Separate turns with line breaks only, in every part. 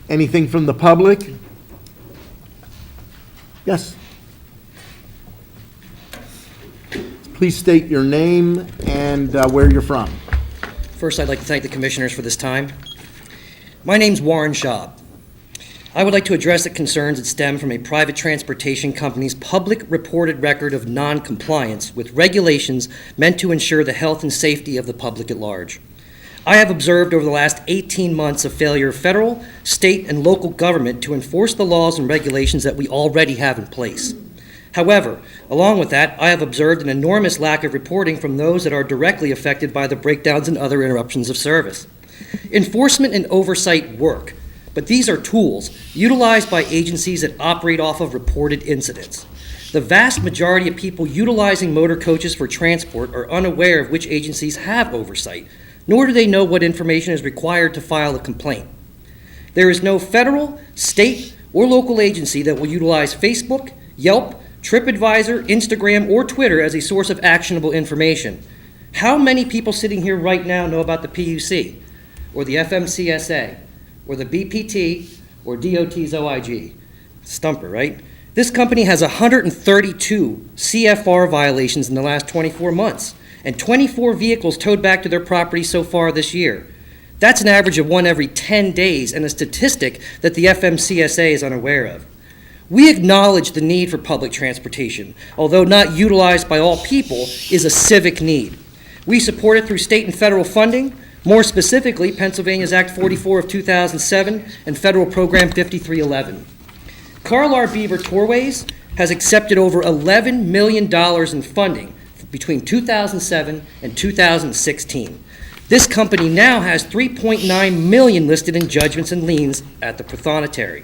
Anything from the public? Yes. Please state your name and where you're from.
First, I'd like to thank the commissioners for this time. My name's Warren Schaub. I would like to address the concerns that stem from a private transportation company's public reported record of non-compliance with regulations meant to ensure the health and safety of the public at large. I have observed over the last 18 months a failure of federal, state, and local government to enforce the laws and regulations that we already have in place. However, along with that, I have observed an enormous lack of reporting from those that are directly affected by the breakdowns and other interruptions of service. Enforcement and oversight work, but these are tools utilized by agencies that operate off of reported incidents. The vast majority of people utilizing motor coaches for transport are unaware of which agencies have oversight, nor do they know what information is required to file a complaint. There is no federal, state, or local agency that will utilize Facebook, Yelp, TripAdvisor, Instagram, or Twitter as a source of actionable information. How many people sitting here right now know about the PUC, or the FMCSA, or the BPT, or DOT's OIG? Stumper, right? This company has 132 CFR violations in the last 24 months, and 24 vehicles towed back to their property so far this year. That's an average of 1 every 10 days, and a statistic that the FMCSA is unaware of. We acknowledge the need for public transportation, although not utilized by all people, is a civic need. We support it through state and federal funding, more specifically Pennsylvania's Act 44 of 2007 and Federal Program 5311. Carl R. Beaver Tourways has accepted over $11 million in funding between 2007 and 2016. This company now has $3.9 million listed in judgments and liens at the Prothonotary.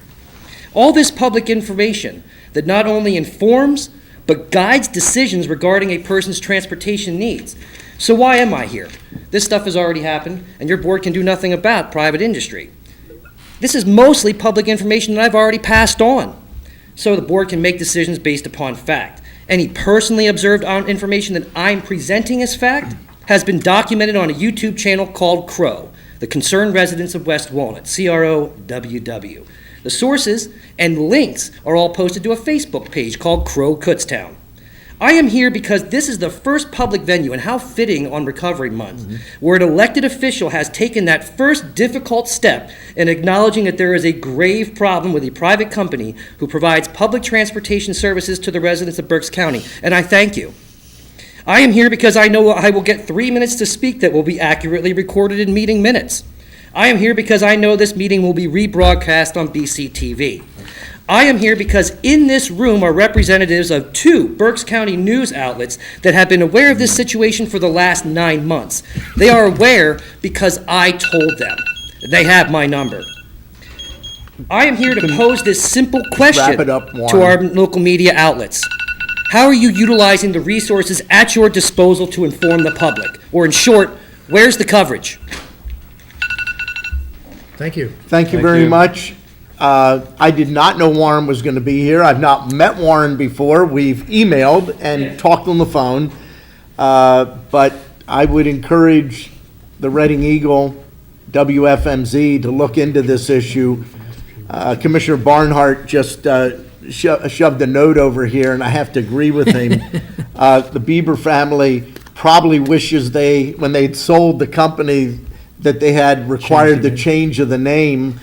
All this public information that not only informs, but guides decisions regarding a person's transportation needs. So why am I here? This stuff has already happened, and your board can do nothing about private industry. This is mostly public information that I've already passed on, so the board can make decisions based upon fact. Any personally observed information that I'm presenting as fact has been documented on a YouTube channel called CROW, the Concerned Residents of West Walnut, CROWW. The sources and links are all posted to a Facebook page called Crow Kutztown. I am here because this is the first public venue, and how fitting on Recovery Month, where an elected official has taken that first difficult step in acknowledging that there is a grave problem with a private company who provides public transportation services to the residents of Berks County, and I thank you. I am here because I know I will get 3 minutes to speak that will be accurately recorded in meeting minutes. I am here because I know this meeting will be rebroadcast on BCTV. I am here because in this room are representatives of 2 Berks County news outlets that have been aware of this situation for the last 9 months. They are aware because I told them. They have my number. I am here to pose this simple question to our local media outlets. How are you utilizing the resources at your disposal to inform the public? Or in short, where's the coverage?
Thank you.
Thank you very much. I did not know Warren was going to be here. I've not met Warren before. We've emailed and talked on the phone. But I would encourage the Reading Eagle, WFMZ, to look into this issue. Commissioner Barnhart just shoved a note over here, and I have to agree with him. The Bieber family probably wishes when they'd sold the company, that they had required the change of the name,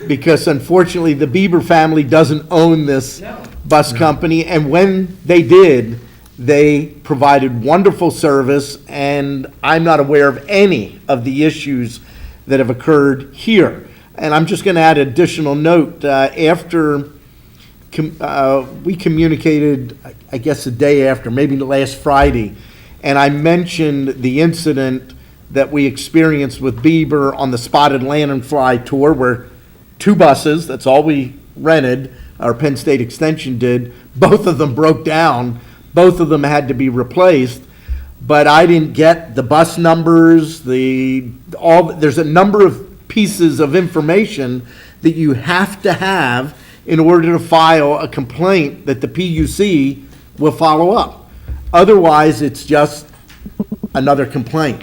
because unfortunately the Bieber family doesn't own this bus company, and when they did, they provided wonderful service, and I'm not aware of any of the issues that have occurred here. And I'm just going to add an additional note. After we communicated, I guess the day after, maybe last Friday, and I mentioned the incident that we experienced with Bieber on the Spotted Lanternfly tour, where 2 buses, that's all we rented, our Penn State Extension did, both of them broke down, both of them had to be replaced, but I didn't get the bus numbers, there's a number of pieces of information that you have to have in order to file a complaint that the PUC will follow up. Otherwise, it's just another complaint.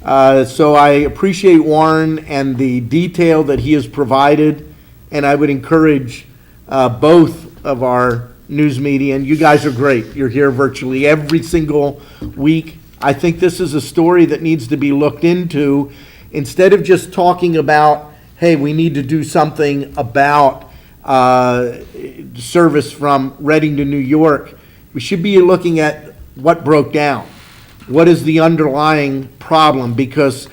So I appreciate Warren and the detail that he has provided, and I would encourage both of our news media, and you guys are great. You're here virtually every single week. I think this is a story that needs to be looked into. Instead of just talking about, hey, we need to do something about service from Reading to New York, we should be looking at what broke down. What is the underlying problem? Because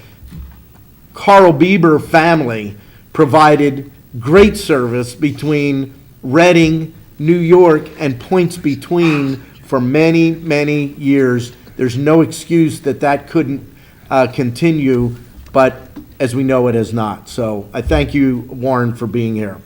Carl Bieber family provided great service between Reading, New York, and points between for many, many years. There's no excuse that that couldn't continue, but as we know, it has not. So I thank you, Warren, for being here.